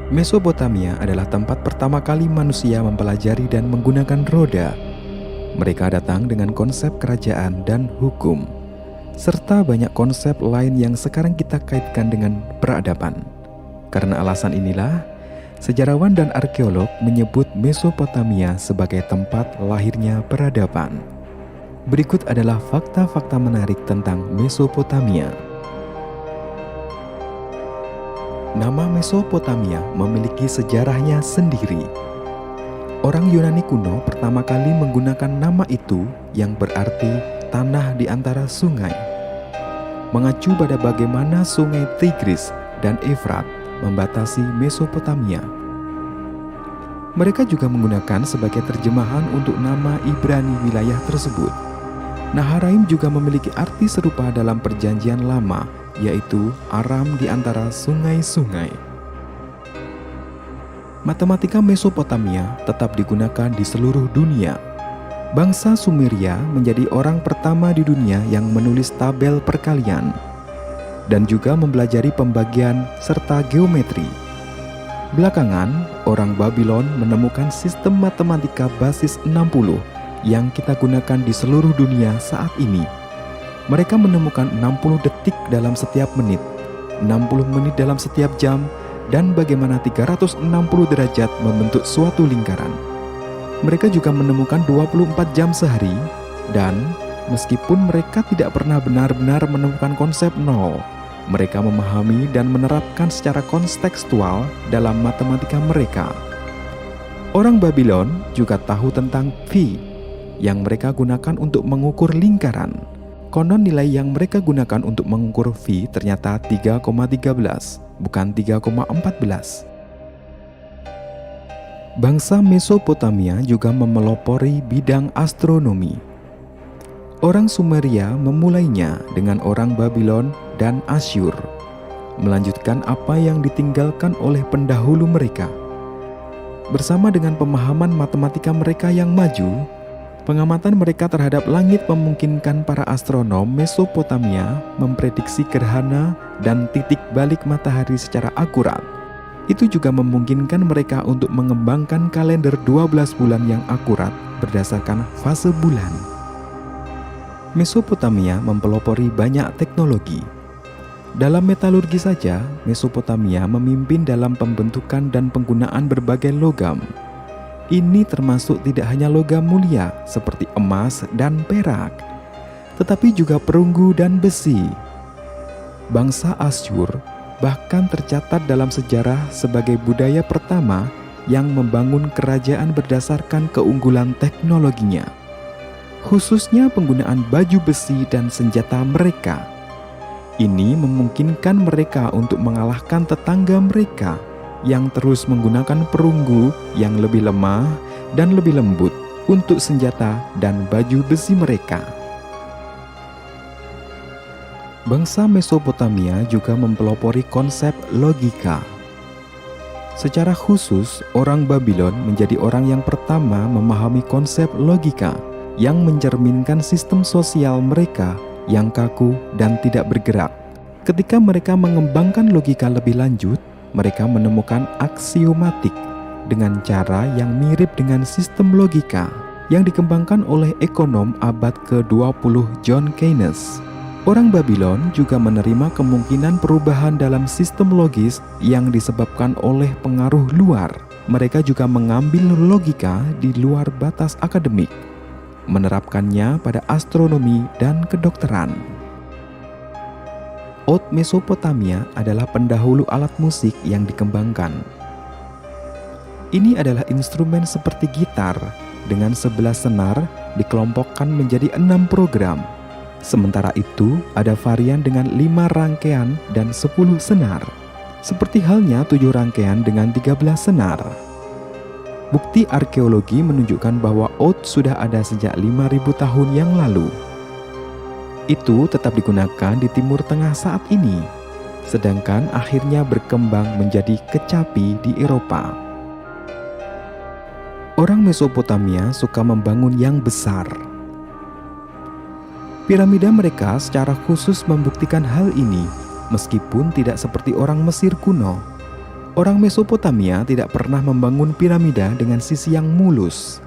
Mesopotamia adalah tempat pertama kali manusia mempelajari dan menggunakan roda. Mereka datang dengan konsep kerajaan dan hukum, serta banyak konsep lain yang sekarang kita kaitkan dengan peradaban. Karena alasan inilah, sejarawan dan arkeolog menyebut Mesopotamia sebagai tempat lahirnya peradaban. Berikut adalah fakta-fakta menarik tentang Mesopotamia. Nama Mesopotamia memiliki sejarahnya sendiri. Orang Yunani kuno pertama kali menggunakan nama itu yang berarti tanah di antara sungai, mengacu pada bagaimana sungai Tigris dan Efrat membatasi Mesopotamia. Mereka juga menggunakan sebagai terjemahan untuk nama Ibrani wilayah tersebut. Naharaim juga memiliki arti serupa dalam Perjanjian Lama, yaitu Aram di antara sungai-sungai. Matematika Mesopotamia tetap digunakan di seluruh dunia. Bangsa Sumeria menjadi orang pertama di dunia yang menulis tabel perkalian dan juga mempelajari pembagian serta geometri. Belakangan, orang Babylon menemukan sistem matematika basis 60 yang kita gunakan di seluruh dunia saat ini. Mereka menemukan 60 detik dalam setiap menit, 60 menit dalam setiap jam, dan bagaimana 360 derajat membentuk suatu lingkaran. Mereka juga menemukan 24 jam sehari, dan meskipun mereka tidak pernah benar-benar menemukan konsep nol, mereka memahami dan menerapkan secara kontekstual dalam matematika mereka. Orang Babylon juga tahu tentang pi, yang mereka gunakan untuk mengukur lingkaran. Konon nilai yang mereka gunakan untuk mengukur pi ternyata 3,13, bukan 3,14. Bangsa Mesopotamia juga memelopori bidang astronomi. Orang Sumeria memulainya dengan orang Babylon dan Asyur, melanjutkan apa yang ditinggalkan oleh pendahulu mereka. Bersama dengan pemahaman matematika mereka yang maju, pengamatan mereka terhadap langit memungkinkan para astronom Mesopotamia memprediksi gerhana dan titik balik matahari secara akurat. Itu juga memungkinkan mereka untuk mengembangkan kalender 12 bulan yang akurat berdasarkan fase bulan. Mesopotamia mempelopori banyak teknologi. Dalam metalurgi saja, Mesopotamia memimpin dalam pembentukan dan penggunaan berbagai logam. Ini termasuk tidak hanya logam mulia seperti emas dan perak, tetapi juga perunggu dan besi. Bangsa Asyur bahkan tercatat dalam sejarah sebagai budaya pertama yang membangun kerajaan berdasarkan keunggulan teknologinya, khususnya penggunaan baju besi dan senjata mereka. Ini memungkinkan mereka untuk mengalahkan tetangga mereka yang terus menggunakan perunggu yang lebih lemah dan lebih lembut untuk senjata dan baju besi mereka. Bangsa Mesopotamia juga mempelopori konsep logika. Secara khusus, orang Babylon menjadi orang yang pertama memahami konsep logika yang mencerminkan sistem sosial mereka yang kaku dan tidak bergerak. Ketika mereka mengembangkan logika lebih lanjut, mereka menemukan aksiomatik dengan cara yang mirip dengan sistem logika yang dikembangkan oleh ekonom abad ke-20 John Keynes. Orang Babylon juga menerima kemungkinan perubahan dalam sistem logis yang disebabkan oleh pengaruh luar. Mereka juga mengambil logika di luar batas akademik, menerapkannya pada astronomi dan kedokteran. Oud Mesopotamia adalah pendahulu alat musik yang dikembangkan. Ini adalah instrumen seperti gitar dengan 11 senar dikelompokkan menjadi 6 program. Sementara itu, ada varian dengan 5 rangkaian dan 10 senar, seperti halnya 7 rangkaian dengan 13 senar. Bukti arkeologi menunjukkan bahwa oud sudah ada sejak 5.000 tahun yang lalu. Itu tetap digunakan di Timur Tengah saat ini, sedangkan akhirnya berkembang menjadi kecapi di Eropa. Orang Mesopotamia suka membangun yang besar. Piramida mereka secara khusus membuktikan hal ini, meskipun tidak seperti orang Mesir kuno. Orang Mesopotamia tidak pernah membangun piramida dengan sisi yang mulus.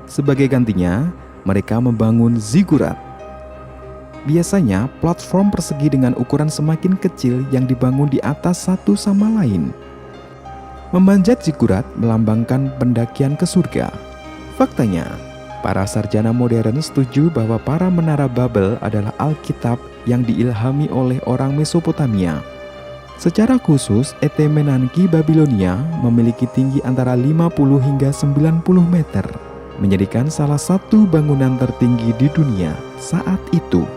Sebagai gantinya, mereka membangun zigurat. Biasanya, platform persegi dengan ukuran semakin kecil yang dibangun di atas satu sama lain. Memanjat zigurat melambangkan pendakian ke surga. Faktanya, para sarjana modern setuju bahwa para menara Babel adalah Alkitab yang diilhami oleh orang Mesopotamia. Secara khusus, Etemenanki Babilonia memiliki tinggi antara 50 hingga 90 meter, menjadikan salah satu bangunan tertinggi di dunia saat itu.